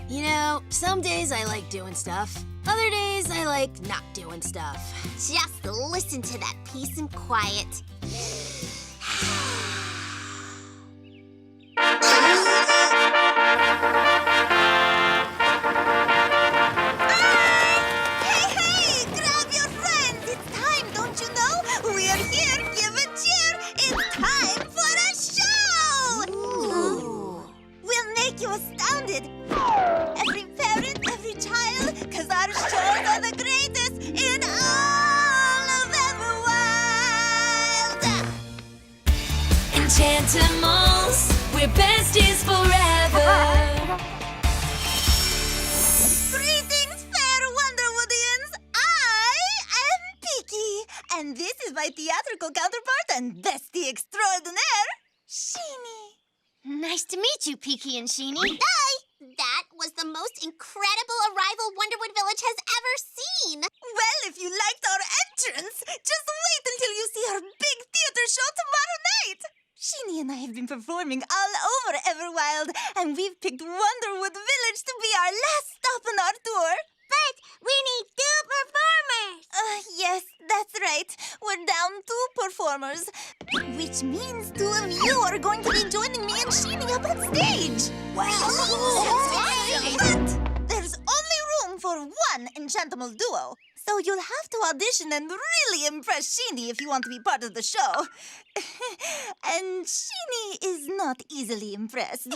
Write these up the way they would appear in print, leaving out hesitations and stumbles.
You know, some days I like doing stuff. Other days I like not doing stuff. Just listen to that peace and quiet. Hey, grab your friends! It's time, don't you know? We're here, give a cheer! It's time for a show! Ooh. We'll make you astounded. Every parent, every child, 'cause our shows are the greatest in all of Everwilde! Enchantimals, we're besties forever. Greetings, fair Wonderwoodians! I am Peeki, and this is my theatrical counterpart and bestie extraordinaire, Sheeny. Nice to meet you, Peeki and Sheeny. That was the most incredible arrival Wonderwood Village has ever seen. Well, if you liked our entrance, just wait until you see our big theater show tomorrow night. Sheeny and I have been performing all over Everwilde, and we've picked Wonderwood Village to be our last stop on our tour. But we need 2 performers. Yes, that's right. We're down 2 performers, which means 2 of you are going to be joining me and Sheeny up on stage. Wow. But there's only room for 1 Enchantimal duo. So you'll have to audition and really impress Sheeny if you want to be part of the show. And Sheeny is not easily impressed.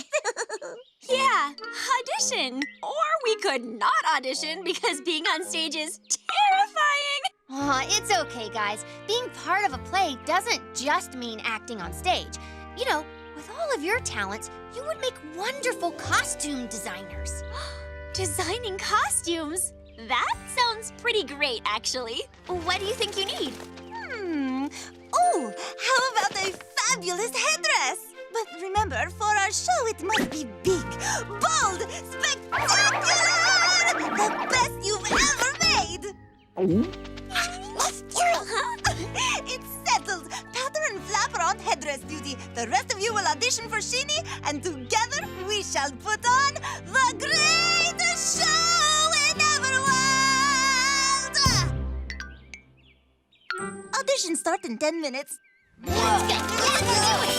Yeah, audition. Or we could not audition because being on stage is terrifying. Aw, it's okay, guys. Being part of a play doesn't just mean acting on stage. You know, with all of your talents, you would make wonderful costume designers. Designing costumes? That sounds pretty great, actually. What do you think you need? Oh, how about a fabulous headdress? But remember, for our show, it must be big, bold, spectacular! The best you've ever made! It's settled. Patter and flap are on headdress duty. The rest of you will audition for Sheeny, and together we shall put on the greatest show in Everwilde! Auditions start in 10 minutes. Let's do it!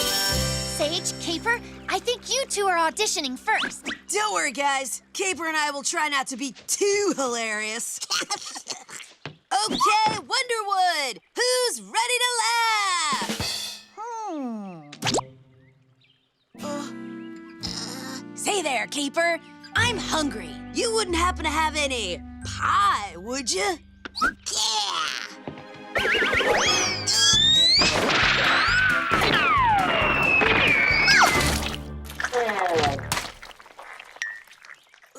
Sage, Caper, I think you 2 are auditioning first. Don't worry, guys. Caper and I will try not to be too hilarious. Okay, Wonderwood, who's ready to laugh? Say there, Caper. I'm hungry. You wouldn't happen to have any pie, would you?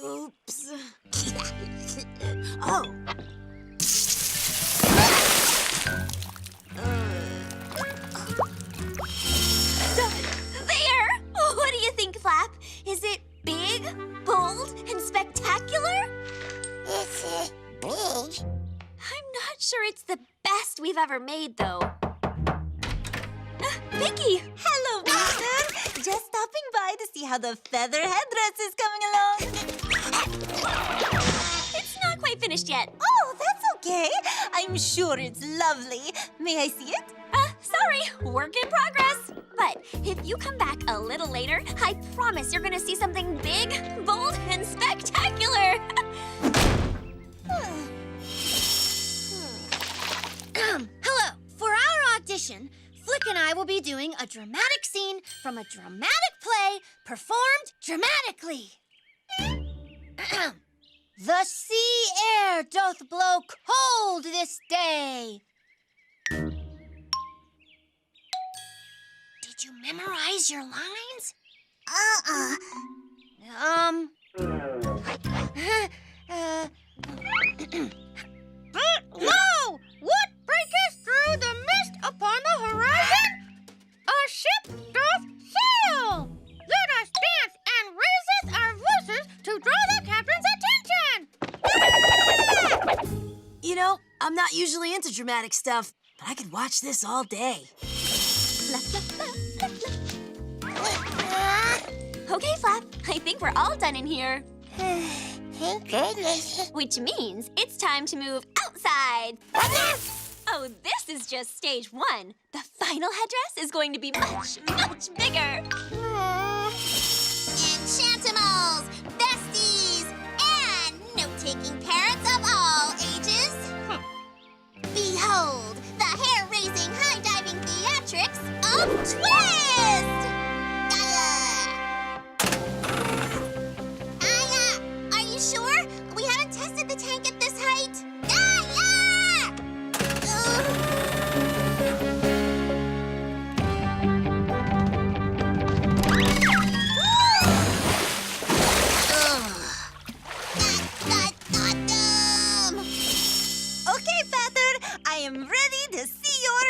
Oops. Oh. There! What do you think, Flap? Is it big, bold, and spectacular? It's big. I'm not sure it's the best we've ever made, though. Vicky! Hello, Mister. Just stopping by to see how the feather headdress is coming along. It's not quite finished yet. Oh, that's okay. I'm sure it's lovely. May I see it? Sorry, work in progress. But if you come back a little later, I promise you're gonna see something big, bold, and spectacular. Hello. For our audition, Flick and I will be doing a dramatic scene from a dramatic play performed dramatically. The sea air doth blow cold this day. Did you memorize your lines? Lo! What breaketh through the mist upon the horizon? A ship doth sail! Let us dance and raiseth our voices to draw the captain's attention! You know, I'm not usually into dramatic stuff, but I could watch this all day. Okay, Flap, I think we're all done in here. Thank goodness. Which means it's time to move outside. Oh, this is just stage 1. The final headdress is going to be much, much bigger. Enchantimals, besties, and note-taking parents of all ages. Behold, the hair-raising, high-diving theatrics of Twist! Are you sure? We haven't tested the tank at this height. Okay, Feather, I am ready to see your...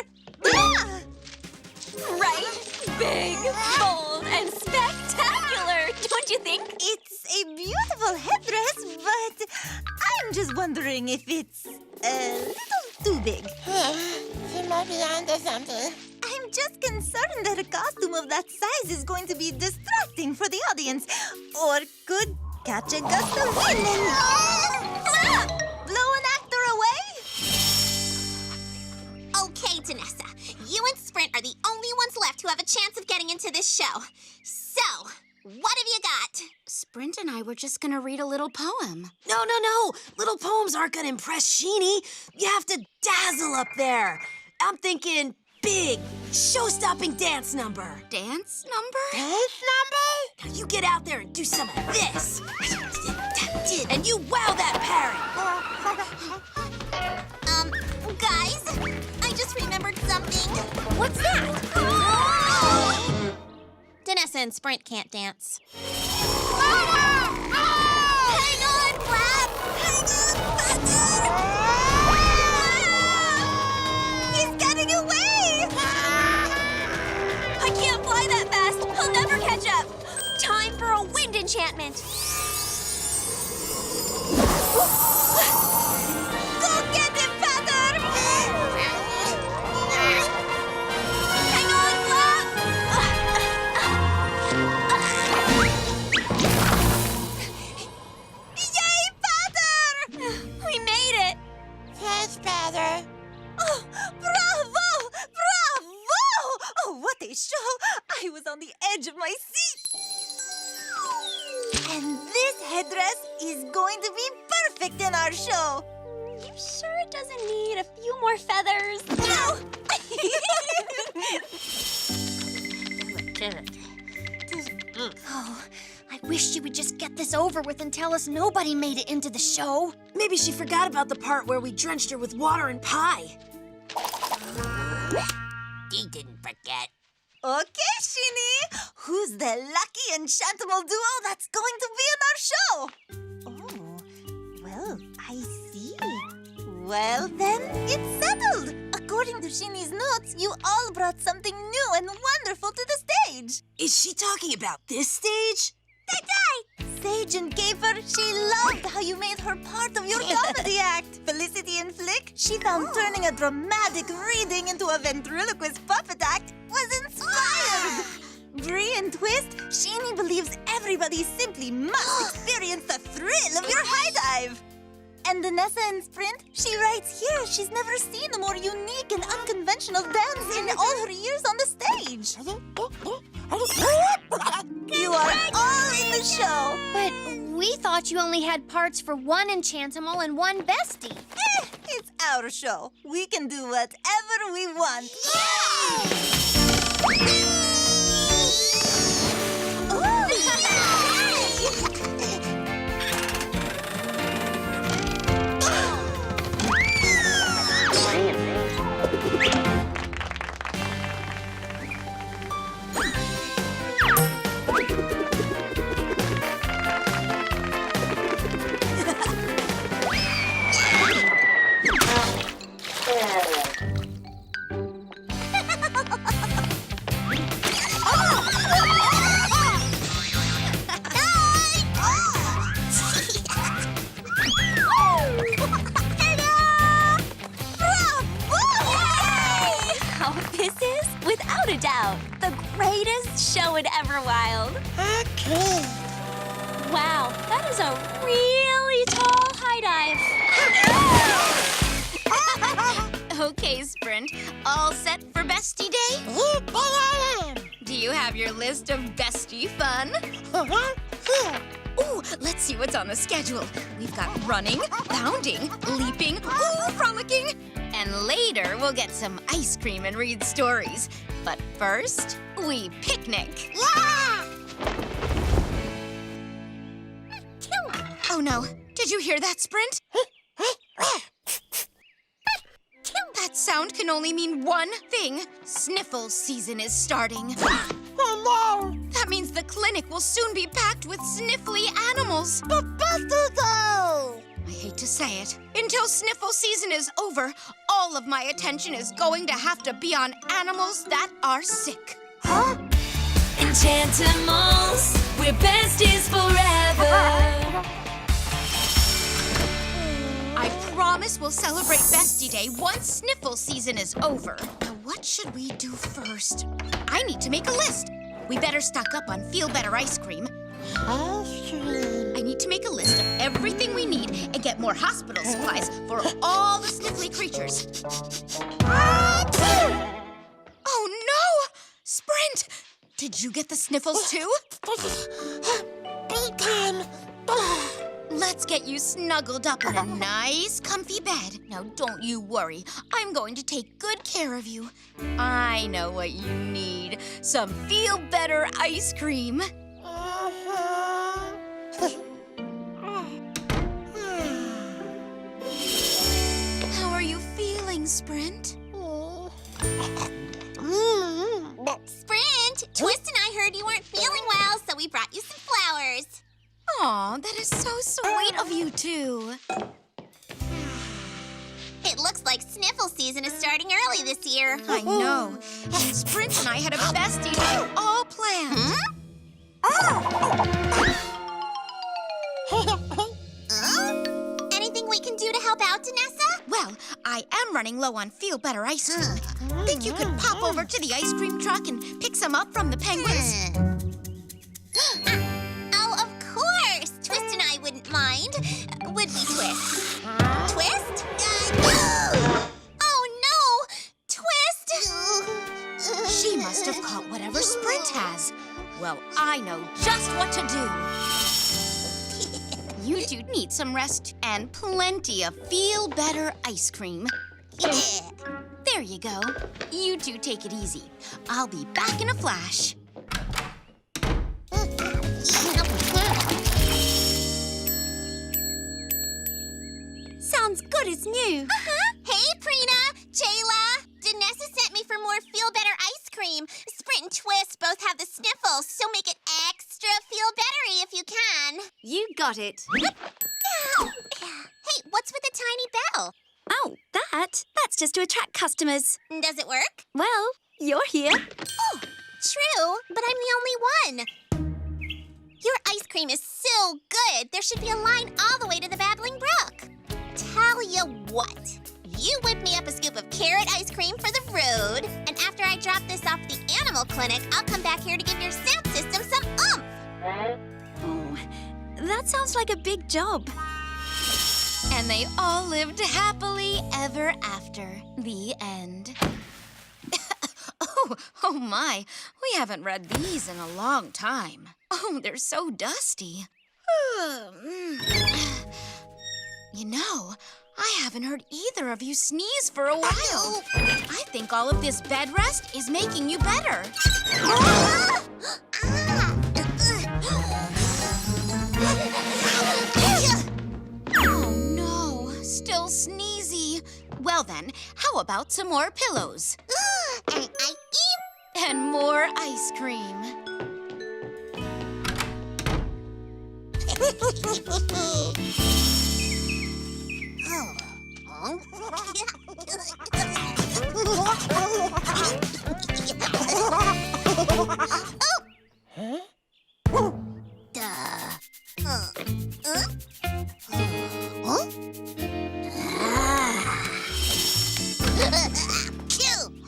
Right? Big, bold, and spectacular, don't you think? It's a beautiful headdress, but I'm just wondering if it's a little too big. She might be onto something. I'm just concerned that a costume of that size is going to be distracting for the audience, or could catch a gust of wind and blow an actor away. Okay, Danessa, you and Sprint are the only ones left who have a chance of getting into this show. So, what have you got? Sprint and I were just gonna read a little poem. No. Little poems aren't gonna impress Sheeny. You have to dazzle up there. I'm thinking big, show-stopping dance number. Dance number? Dance number? Now you get out there and do some of this. And you wow that parrot. Guys, I just remembered something. What's that? Danessa and Sprint can't dance. Hang on, Flap! Hang on, He's getting away! I can't fly that fast. He'll never catch up. Time for a wind enchantment. Go get him, Feather! Hang on, Flap! Yay, Feather! We made it. Thanks, Feather. Oh, bravo! Bravo! Oh, what a show! I was on the edge of my seat. And this headdress is going to be perfect in our show. You sure it doesn't need a few more feathers? No! Oh, I wish you would just get this over with and tell us nobody made it into the show. Maybe she forgot about the part where we drenched her with water and pie. He didn't forget. Okay, Sheeny. Who's the lucky Enchantimal duo that's going to be in our show? Oh, well, I see. Well, then, it's settled. According to Sheeny's notes, you all brought something new and wonderful to the stage. Is she talking about this stage? That's right. Sage and Caper, she loved how you made her part of your comedy act. Felicity and Flick, she found turning a dramatic reading into a ventriloquist puppet act was inspired. Bree and Twist, Sheeny believes everybody simply must experience the thrill of your high dive. And Danessa and Sprint, she writes here she's never seen a more unique and unconventional dance in all her years on the stage. You are all in the show. But we thought you only had parts for one Enchantimal and one bestie. It's our show. We can do whatever we want. Without a doubt, the greatest show in Everwilde. Okay. Wow, that That is a really tall high dive. Okay, Sprint. All set for Bestie Day? Do you have your list of bestie fun? Ooh, let's see what's on the schedule. We've got running, bounding, leaping, frolicking. And later, we'll get some ice cream and read stories. But first, we picnic. Oh no, did you hear that, Sprint? That sound can only mean one thing. Sniffles season is starting. Oh no! That means the clinic will soon be packed with sniffly animals. The besties go! I hate to say it. Until sniffle season is over, all of my attention is going to have to be on animals that are sick. Huh? Enchantimals, we're besties forever. I promise we'll celebrate Bestie Day once sniffle season is over. Now, what should we do first? I need to make a list. We better stock up on Feel Better ice cream. Ice cream. I need to make a list of everything we need and get more hospital supplies for all the sniffly creatures. Oh no! Sprint! Did you get the sniffles too? Bedtime. Let's get you snuggled up in a nice, comfy bed. Now, don't you worry. I'm going to take good care of you. I know what you need. Some Feel Better ice cream. How are you feeling, Sprint? Sprint, Twist and I heard you weren't feeling well, so we brought you some flowers. Aw, that is so sweet of you two. It looks like sniffle season is starting early this year. I know. Sprint and I had a bestie day all planned. Anything we can do to help out, Danessa? Well, I am running low on Feel Better ice cream. Think you could pop over to the ice cream truck and pick some up from the penguins? Oh, of course. Twist and I wouldn't mind. Would we, Twist? Twist? Oh, no! Twist! She must have caught whatever Sprint has. Well, I know just what to do. You two need some rest and plenty of Feel Better ice cream. There you go. You two take it easy. I'll be back in a flash. Sounds good as new. Hey, Prina, Jayla. Danessa sent me for more Feel Better ice cream. Sprint and Twist both have the sniffles, so make it extra Feel Bettery if you can. You got it. Hey, what's with the tiny bell? Oh, that's just to attract customers. Does it work? Well, you're here. Oh, true, but I'm the only one. Your ice cream is so good, there should be a line all the way to the Babbling Brook. Tell you what, you whip me up a scoop of carrot ice cream for the road, and after I drop this off at the animal clinic, I'll come back here to give your sound system some oomph. Oh, that sounds like a big job. And they all lived happily ever after. The end. Oh my. We haven't read these in a long time. Oh, they're so dusty. You know, I haven't heard either of you sneeze for a while. I think all of this bed rest is making you better. Oh no, still sneezy. Well then, how about some more pillows? And more ice cream.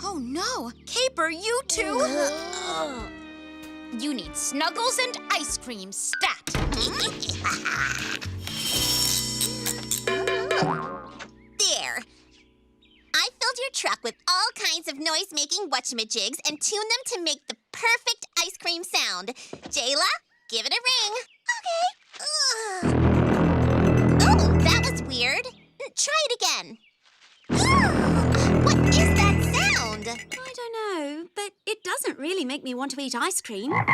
Oh no, Caper, you two? You need snuggles and ice cream stat. There. I filled your truck with all kinds of noise-making whatchamajigs and tuned them to make the perfect ice cream sound. Jayla, give it a ring. Okay. Oh, that was weird. Try it again. What is that sound? I don't know, but it doesn't really make me want to eat ice cream. Okay,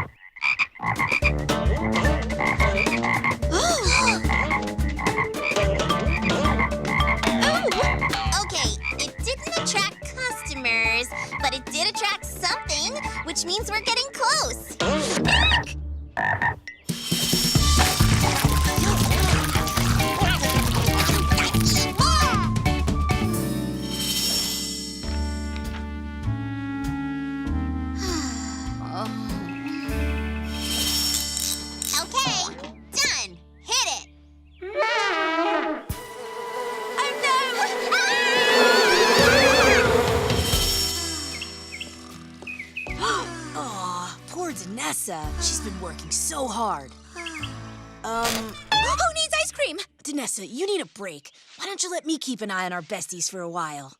it didn't attract customers, but it did attract something, which means we're getting close. Okay, done. Hit it. Aw, poor Danessa. She's been working so hard. Who needs ice cream? Danessa, you need a break. Why don't you let me keep an eye on our besties for a while?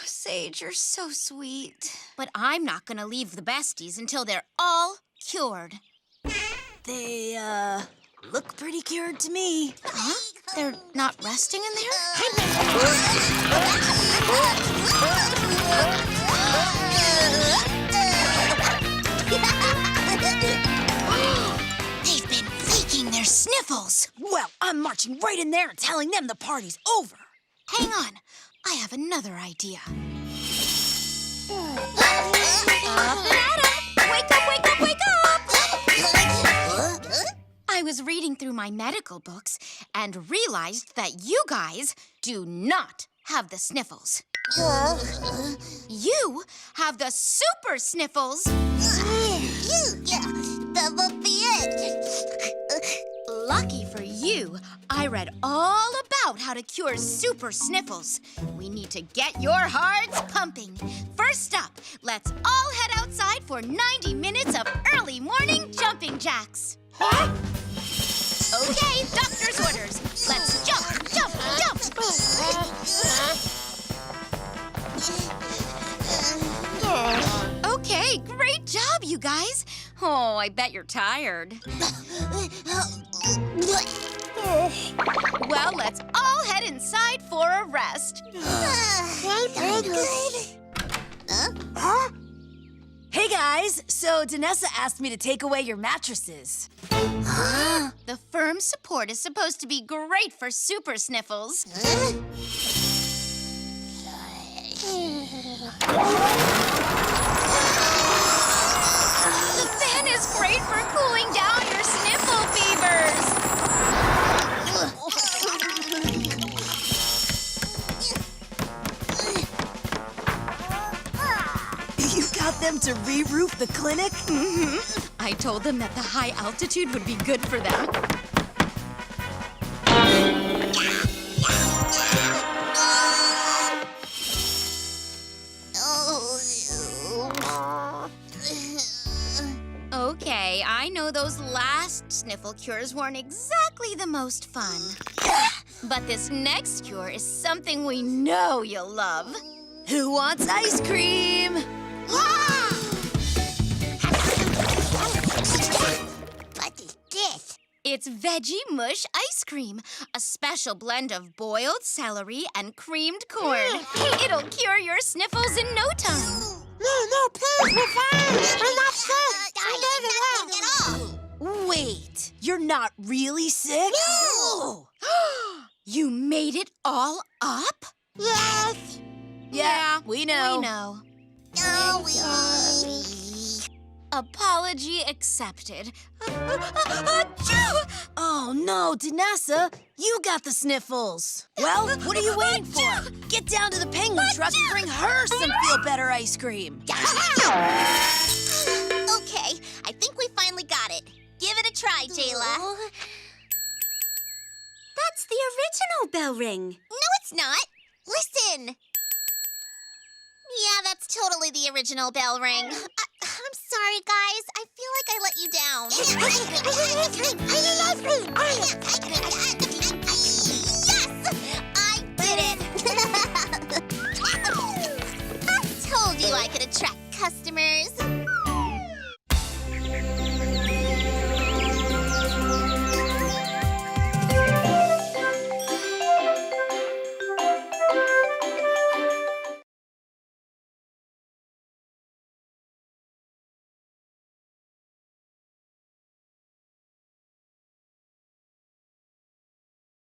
Sage, you're so sweet. But I'm not gonna leave the besties until they're all cured. They, look pretty cured to me. Huh? They're not resting in there? They've been faking their sniffles. Well, I'm marching right in there and telling them the party's over. Hang on. I have another idea. Up and at 'em! Wake up, wake up, wake up! I was reading through my medical books and realized that you guys do not have the sniffles. You have the super sniffles. That will be it. Lucky for you, I read all about how to cure super sniffles. We need to get your hearts pumping. First up, let's all head outside for 90 minutes of early morning jumping jacks. Huh? Okay, doctor's orders. Let's jump, jump, jump. Okay, great job, you guys. Oh, I bet you're tired. Well, let's all head inside for a rest. Hey, guys. So Danessa asked me to take away your mattresses. The firm support is supposed to be great for super sniffles. The fan is great for cooling down your sniffle fevers. You got them to re-roof the clinic? Mm-hmm. I told them that the high altitude would be good for them. Okay, I know those last sniffle cures weren't exactly the most fun. But this next cure is something we know you'll love. Who wants ice cream? What is this? It's veggie mush ice cream, a special blend of boiled celery and creamed corn. It'll cure your sniffles in no time. No, please, we're fine. I'm not sick. Nothing at all. Wait, you're not really sick? No. You made it all up? Yes. Yeah, we know. We know. No, we. Apology accepted. Oh, no, Danessa. You got the sniffles. Well, what are you waiting for? Get down to the penguin truck and bring her some feel-better ice cream. Okay, I think we finally got it. Give it a try, Jayla. That's the original bell ring. No, it's not. Listen. Yeah, that's totally the original bell ring. I'm sorry, guys. I feel like I let you down. Yes! I did it! I told you I could attract customers.